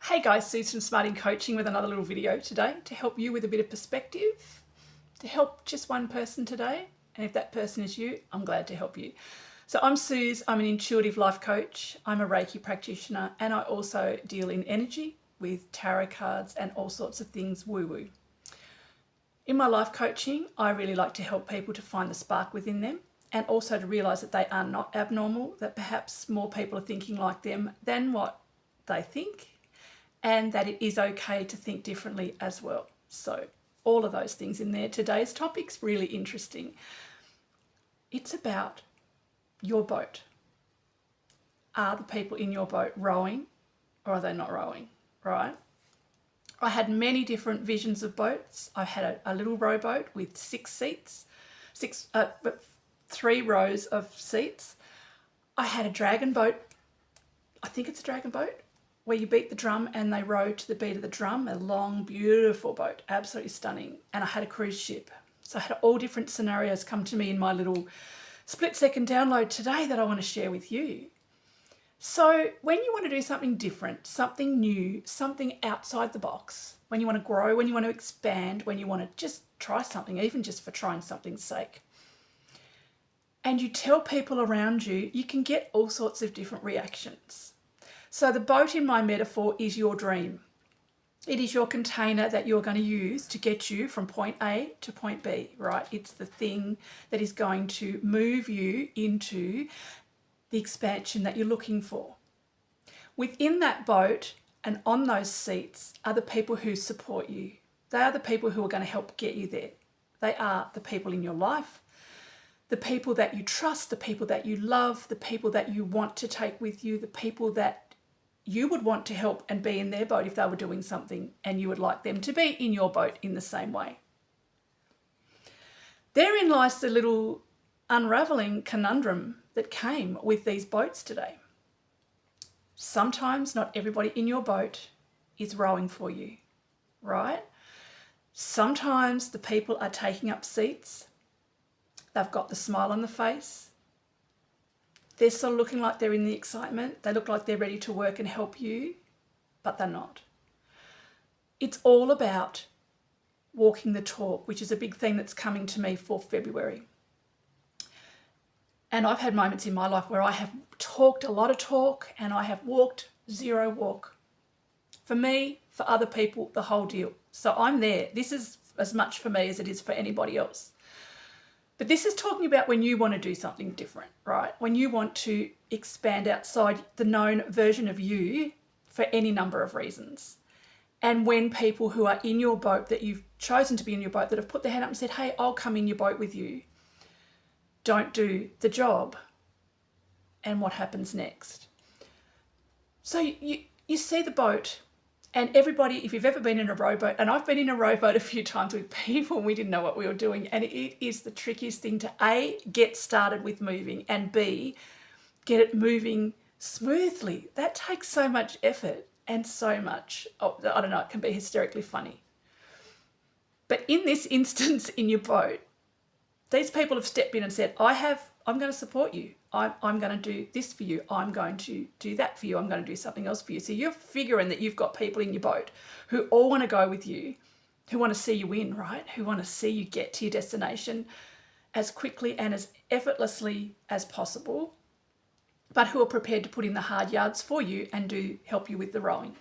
Hey guys, Suze from Smarting Coaching with another little video today to help you with a bit of perspective, to help just one person today. And if that person is you, I'm glad to help you. So I'm Suze, I'm an intuitive life coach, I'm a Reiki practitioner, and I also deal in energy with tarot cards and all sorts of things woo-woo. In my life coaching, I really like to help people to find the spark within them and also to realise that they are not abnormal, that perhaps more people are thinking like them than what they think, and that it is okay to think differently as well. So all of those things in there. Today's topic's really interesting. It's about your boat. Are the people in your boat rowing or are they not rowing, right? I had many different visions of boats. I had a little rowboat with 6 seats, 3 rows of seats. I had a dragon boat. I think it's a dragon boat, where you beat the drum and they row to the beat of the drum. A long, beautiful boat, absolutely stunning. And I had a cruise ship. So I had all different scenarios come to me in my little split-second download today that I want to share with you. So when you want to do something different, something new, something outside the box, when you want to grow, when you want to expand, when you want to just try something, even just for trying something's sake, and you tell people around you, you can get all sorts of different reactions. So the boat in my metaphor is your dream. It is your container that you're going to use to get you from point A to point B, right? It's the thing that is going to move you into the expansion that you're looking for. Within that boat and on those seats are the people who support you. They are the people who are going to help get you there. They are the people in your life, the people that you trust, the people that you love, the people that you want to take with you, the people that you would want to help and be in their boat if they were doing something and you would like them to be in your boat in the same way. Therein lies the little unraveling conundrum that came with these boats today. Sometimes not everybody in your boat is rowing for you, right? Sometimes the people are taking up seats. They've got the smile on the face. They're sort of looking like they're in the excitement. They look like they're ready to work and help you, but they're not. It's all about walking the talk, which is a big thing that's coming to me for February. And I've had moments in my life where I have talked a lot of talk and I have walked zero walk. For me, for other people, the whole deal. So I'm there. This is as much for me as it is for anybody else. But this is talking about when you want to do something different, right? When you want to expand outside the known version of you for any number of reasons. And when people who are in your boat, that you've chosen to be in your boat, that have put their hand up and said, hey, I'll come in your boat with you, don't do the job, and what happens next. So you see the boat, and everybody, if you've ever been in a rowboat, and I've been in a rowboat a few times with people and we didn't know what we were doing, and it is the trickiest thing to A, get started with moving, and B, get it moving smoothly. That takes so much effort and so much, I don't know, it can be hysterically funny. But in this instance in your boat, these people have stepped in and said, I'm going to support you. I'm going to do this for you. I'm going to do that for you. I'm going to do something else for you. So you're figuring that you've got people in your boat who all want to go with you, who want to see you win, right? Who want to see you get to your destination as quickly and as effortlessly as possible, but who are prepared to put in the hard yards for you and help you with the rowing.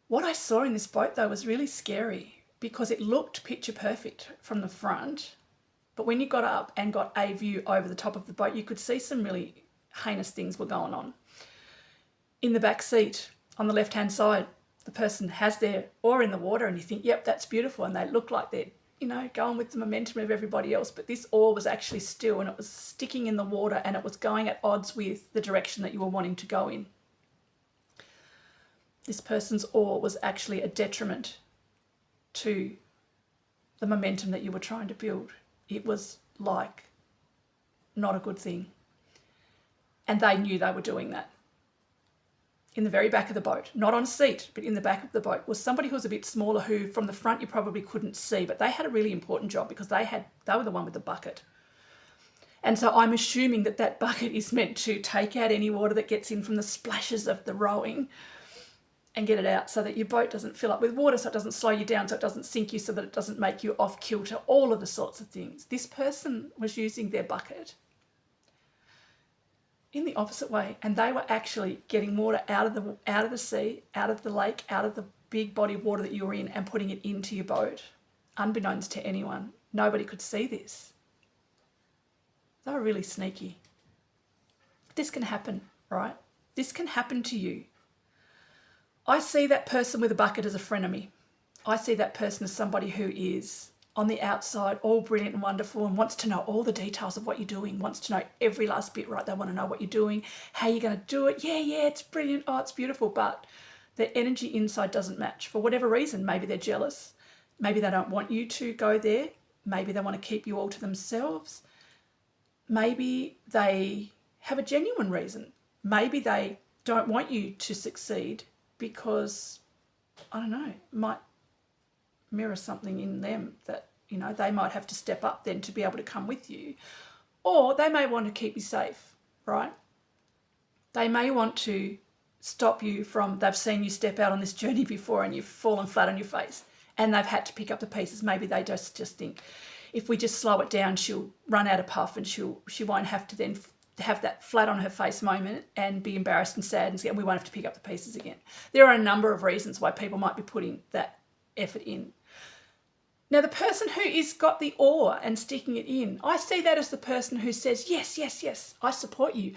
What I saw in this boat, though, was really scary because it looked picture perfect from the front. But when you got up and got a view over the top of the boat, you could see some really heinous things were going on. In the back seat, on the left-hand side, the person has their oar in the water and you think, yep, that's beautiful. And they look like they're, going with the momentum of everybody else. But this oar was actually still and it was sticking in the water and it was going at odds with the direction that you were wanting to go in. This person's oar was actually a detriment to the momentum that you were trying to build. It was like not a good thing. And they knew they were doing that. In the very back of the boat, not on a seat, but in the back of the boat, was somebody who was a bit smaller who from the front you probably couldn't see, but they had a really important job because they were the one with the bucket. And so I'm assuming that that bucket is meant to take out any water that gets in from the splashes of the rowing and get it out so that your boat doesn't fill up with water, so it doesn't slow you down, so it doesn't sink you, so that it doesn't make you off kilter, all of the sorts of things. This person was using their bucket in the opposite way, and they were actually getting water out of the sea, out of the lake, out of the big body of water that you were in, and putting it into your boat, unbeknownst to anyone. Nobody could see this. They were really sneaky. This can happen, right? This can happen to you. I see that person with a bucket as a frenemy. I see that person as somebody who is on the outside, all brilliant and wonderful, and wants to know all the details of what you're doing, wants to know every last bit, right? They want to know what you're doing, how you're going to do it. Yeah, it's brilliant. Oh, it's beautiful. But their energy inside doesn't match for whatever reason. Maybe they're jealous. Maybe they don't want you to go there. Maybe they want to keep you all to themselves. Maybe they have a genuine reason. Maybe they don't want you to succeed because, I don't know, might mirror something in them that, you know, they might have to step up then to be able to come with you. Or they may want to keep you safe, right? They may want to stop you from, they've seen you step out on this journey before and you've fallen flat on your face and they've had to pick up the pieces. Maybe they just think, if we just slow it down, she'll run out of puff and she won't have to then have that flat on her face moment and be embarrassed and sad and say, we won't have to pick up the pieces again. There are a number of reasons why people might be putting that effort in. Now, the person who is got the oar and sticking it in, I see that as the person who says, yes, I support you.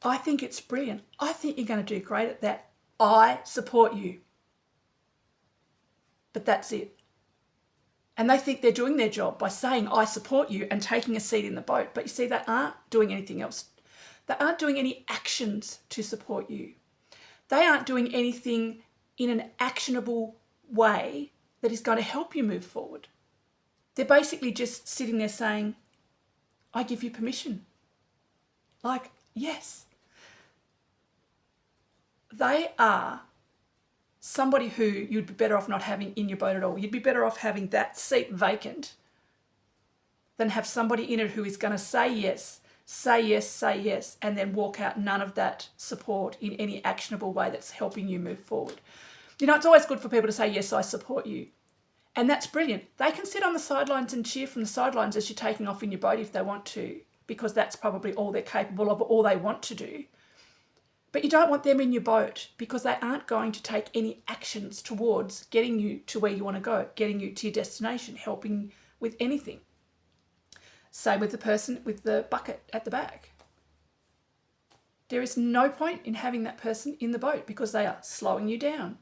I think it's brilliant. I think you're going to do great at that. I support you. But that's it. And they think they're doing their job by saying, I support you, and taking a seat in the boat. But you see, they aren't doing anything else. They aren't doing any actions to support you. They aren't doing anything in an actionable way that is going to help you move forward. They're basically just sitting there saying, I give you permission. Like, yes. They are somebody who you'd be better off not having in your boat at all. You'd be better off having that seat vacant than have somebody in it who is going to say yes, and then walk out none of that support in any actionable way that's helping you move forward. You know, it's always good for people to say, yes, I support you. And that's brilliant. They can sit on the sidelines and cheer from the sidelines as you're taking off in your boat if they want to, because that's probably all they're capable of, all they want to do. But you don't want them in your boat because they aren't going to take any actions towards getting you to where you want to go, getting you to your destination, helping with anything. Same with the person with the bucket at the back. There is no point in having that person in the boat because they are slowing you down.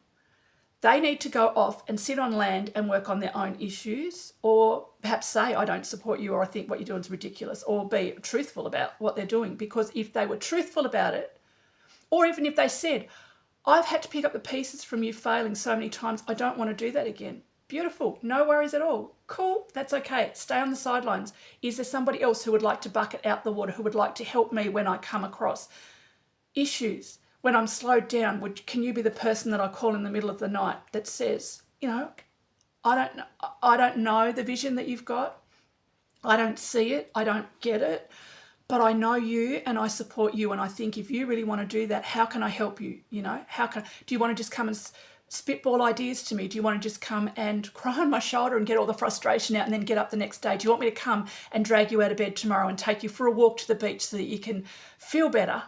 They need to go off and sit on land and work on their own issues, or perhaps say, I don't support you, or I think what you're doing is ridiculous, or be truthful about what they're doing. Because if they were truthful about it, or even if they said, I've had to pick up the pieces from you failing so many times, I don't want to do that again. Beautiful. No worries at all. Cool. That's okay. Stay on the sidelines. Is there somebody else who would like to bucket out the water, who would like to help me when I come across issues? When I'm slowed down, can you be the person that I call in the middle of the night that says, you know, I don't know the vision that you've got. I don't see it. I don't get it. But I know you and I support you. And I think if you really want to do that, how can I help you? You know, do you want to just come and spitball ideas to me? Do you want to just come and cry on my shoulder and get all the frustration out and then get up the next day? Do you want me to come and drag you out of bed tomorrow and take you for a walk to the beach so that you can feel better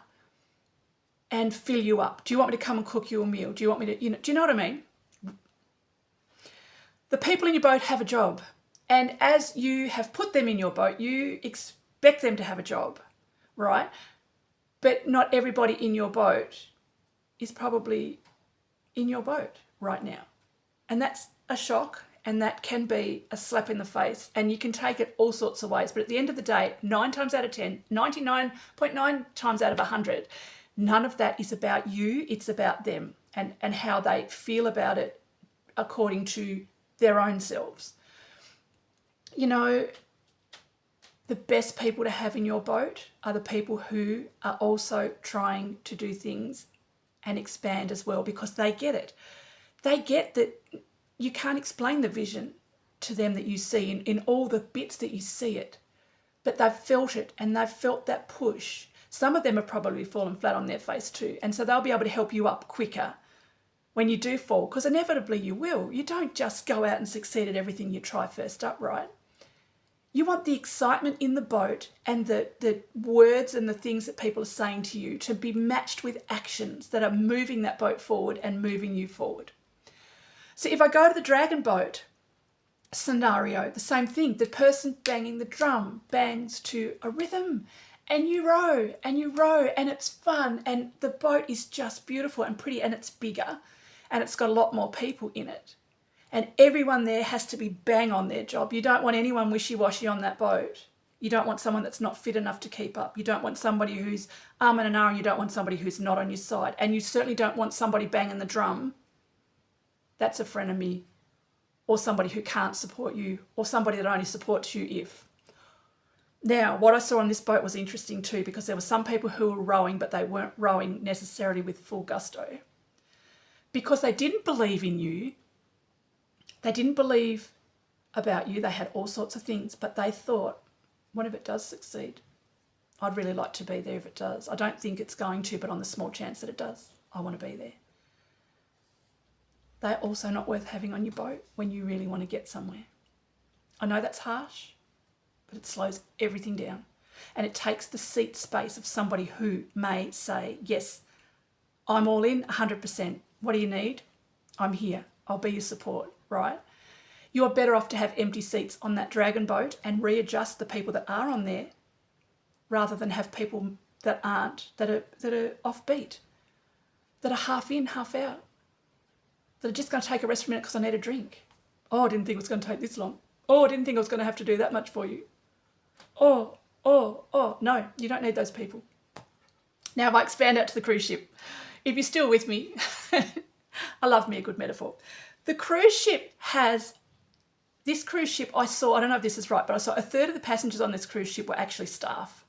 and fill you up? Do you want me to come and cook you a meal? Do you want me to, do you know what I mean? The people in your boat have a job. And as you have put them in your boat, you expect them to have a job, right? But not everybody in your boat is probably in your boat right now. And that's a shock, and that can be a slap in the face, and you can take it all sorts of ways. But at the end of the day, 9 times out of 10, 99.9 times out of 100, none of that is about you. It's about them and how they feel about it according to their own selves. You know, the best people to have in your boat are the people who are also trying to do things and expand as well, because they get it. They get that you can't explain the vision to them that you see in all the bits that you see it, but they've felt it and they've felt that push. Some of them have probably fallen flat on their face too, and so they'll be able to help you up quicker when you do fall, because inevitably you will. You don't just go out and succeed at everything you try first up, right? You want the excitement in the boat and the words and the things that people are saying to you to be matched with actions that are moving that boat forward and moving you forward. So if I go to the dragon boat scenario, the same thing. The person banging the drum bangs to a rhythm, and you row and you row, and it's fun, and the boat is just beautiful and pretty, and it's bigger and it's got a lot more people in it. And everyone there has to be bang on their job. You don't want anyone wishy-washy on that boat. You don't want someone that's not fit enough to keep up. You don't want somebody who's and an and you don't want somebody who's not on your side. And you certainly don't want somebody banging the drum that's a frenemy, or somebody who can't support you, or somebody that only supports you if. Now, what I saw on this boat was interesting too, because there were some people who were rowing, but they weren't rowing necessarily with full gusto. Because they didn't believe in you. They didn't believe about you. They had all sorts of things, but they thought, what if it does succeed? I'd really like to be there if it does. I don't think it's going to, but on the small chance that it does, I want to be there. They're also not worth having on your boat when you really want to get somewhere. I know that's harsh, but it slows everything down. And it takes the seat space of somebody who may say, yes, I'm all in 100%. What do you need? I'm here. I'll be your support, right? You are better off to have empty seats on that dragon boat and readjust the people that are on there rather than have people that aren't, that are offbeat, that are half in, half out, that are just going to take a rest for a minute because I need a drink. Oh, I didn't think it was going to take this long. Oh, I didn't think I was going to have to do that much for you. Oh, no, you don't need those people. Now, if I expand out to the cruise ship, if you're still with me, I love me a good metaphor. The cruise ship has, this cruise ship I saw, I don't know if this is right, but I saw a third of the passengers on this cruise ship were actually staff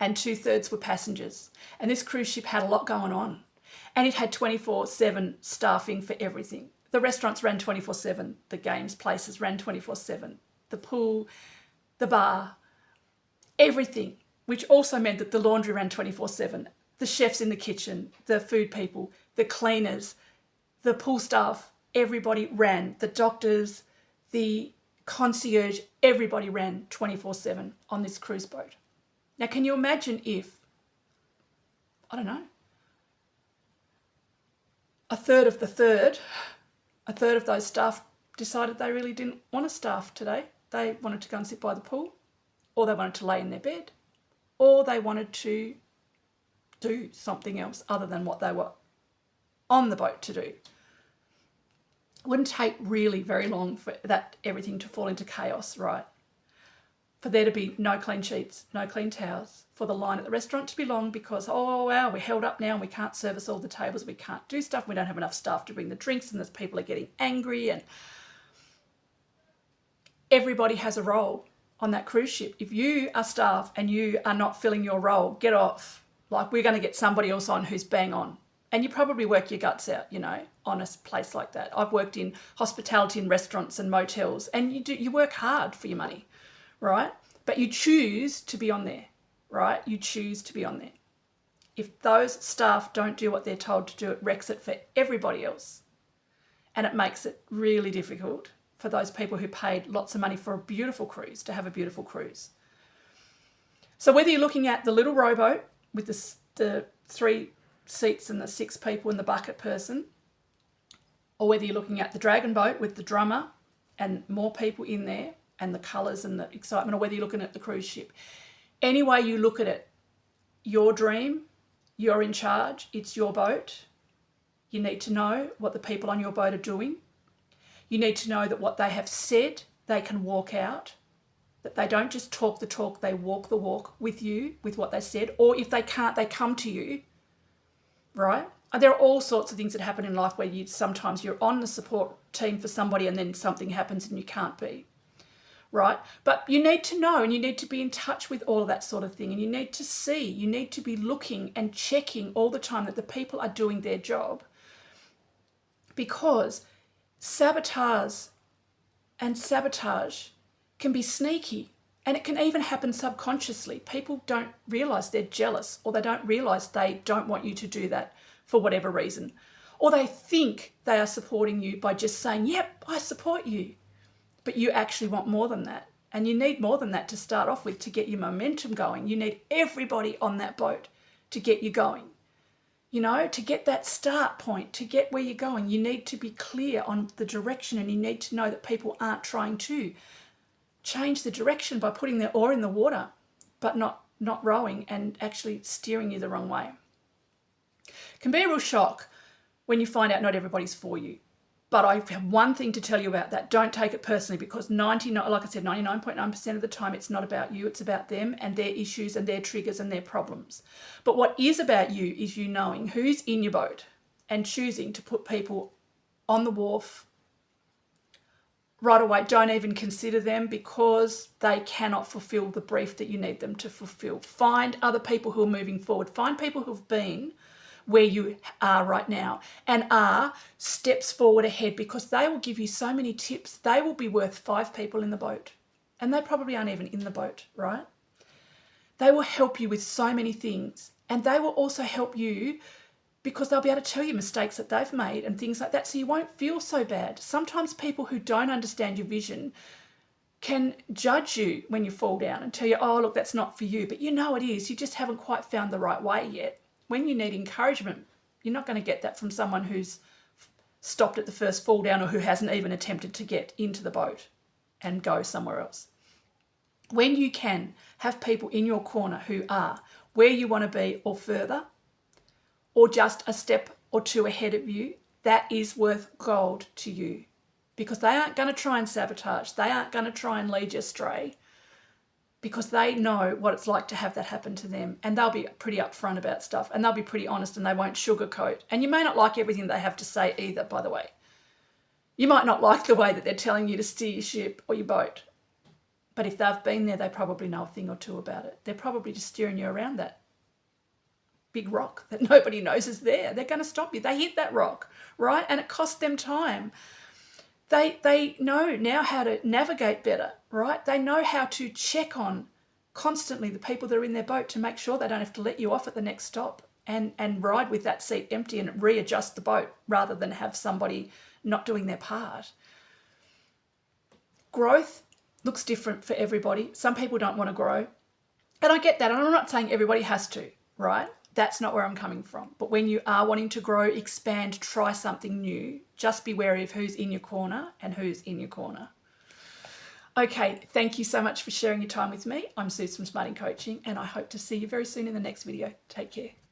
and 2/3 were passengers. And this cruise ship had a lot going on, and it had 24/7 staffing for everything. The restaurants ran 24/7, the games places ran 24/7, the pool, the bar, everything, which also meant that the laundry ran 24/7, the chefs in the kitchen, the food people, the cleaners, the pool staff, everybody ran, the doctors, the concierge, everybody ran 24/7 on this cruise boat. Now, can you imagine if, I don't know, a third of those staff decided they really didn't want to staff today. They wanted to go and sit by the pool, or they wanted to lay in their bed, or they wanted to do something else other than what they were on the boat to do. It wouldn't take really very long for that everything to fall into chaos, right? For there to be no clean sheets, no clean towels, for the line at the restaurant to be long because, oh, wow, we're held up now and we can't service all the tables, we can't do stuff, we don't have enough staff to bring the drinks, and there's people are getting angry, and everybody has a role on that cruise ship. If you are staff and you are not filling your role, get off. Like, we're going to get somebody else on who's bang on. And you probably work your guts out, you know, on a place like that. I've worked in hospitality and restaurants and motels, and you work hard for your money, right? But you choose to be on there, right? You choose to be on there. If those staff don't do what they're told to do, it wrecks it for everybody else. And it makes it really difficult for those people who paid lots of money for a beautiful cruise to have a beautiful cruise. So whether you're looking at the little rowboat with the 3 seats and the 6 people and the bucket person, or whether you're looking at the dragon boat with the drummer and more people in there and the colours and the excitement, or whether you're looking at the cruise ship, any way you look at it, your dream, you're in charge, it's your boat. You need to know what the people on your boat are doing. You need to know that what they have said, they can walk out, that they don't just talk the talk, they walk the walk with you, with what they said, or if they can't, they come to you, right? And there are all sorts of things that happen in life where sometimes you're on the support team for somebody and then something happens and you can't be, right? But you need to know, and you need to be in touch with all of that sort of thing, and you need to see, you need to be looking and checking all the time that the people are doing their job, because sabotage can be sneaky, and it can even happen subconsciously. People don't realise they're jealous, or they don't realise they don't want you to do that for whatever reason, Or they think they are supporting you by just saying, yep, I support you. But you actually want more than that. And you need more than that to start off with to get your momentum going. You need everybody on that boat to get you going. You know, to get that start point, to get where you're going, you need to be clear on the direction, and you need to know that people aren't trying to change the direction by putting their oar in the water, but not rowing and actually steering you the wrong way. It can be a real shock when you find out not everybody's for you. But I have one thing to tell you about that. Don't take it personally, because 99.9% of the time it's not about you. It's about them and their issues and their triggers and their problems. But what is about you is you knowing who's in your boat and choosing to put people on the wharf right away. Don't even consider them, because they cannot fulfill the brief that you need them to fulfill. Find other people who are moving forward. Find people who've been where you are right now and are steps forward ahead, because they will give you so many tips. They will be worth 5 people in the boat, and they probably aren't even in the boat, right? They will help you with so many things, and they will also help you because they'll be able to tell you mistakes that they've made and things like that, so you won't feel so bad. Sometimes people who don't understand your vision can judge you when you fall down and tell you, oh, look, that's not for you. But you know it is. You just haven't quite found the right way yet. When you need encouragement, you're not going to get that from someone who's stopped at the first fall down or who hasn't even attempted to get into the boat and go somewhere else. When you can have people in your corner who are where you want to be or further, or just a step or two ahead of you, that is worth gold to you, because they aren't going to try and sabotage. They aren't going to try and lead you astray, because they know what it's like to have that happen to them, and they'll be pretty upfront about stuff, and they'll be pretty honest, and they won't sugarcoat. And you may not like everything they have to say either, by the way. You might not like the way that they're telling you to steer your ship or your boat, but if they've been there, they probably know a thing or two about it. They're probably just steering you around that big rock that nobody knows is there. They're going to stop you. They hit that rock, right? And it costs them time. They know now how to navigate better, right? They know how to check on constantly the people that are in their boat to make sure they don't have to let you off at the next stop and ride with that seat empty and readjust the boat rather than have somebody not doing their part. Growth looks different for everybody. Some people don't want to grow. And I get that. And I'm not saying everybody has to, right? That's not where I'm coming from. But when you are wanting to grow, expand, try something new, just be wary of who's in your corner and who's in your corner. Okay, thank you so much for sharing your time with me. I'm Suze from Smarting Coaching, and I hope to see you very soon in the next video. Take care.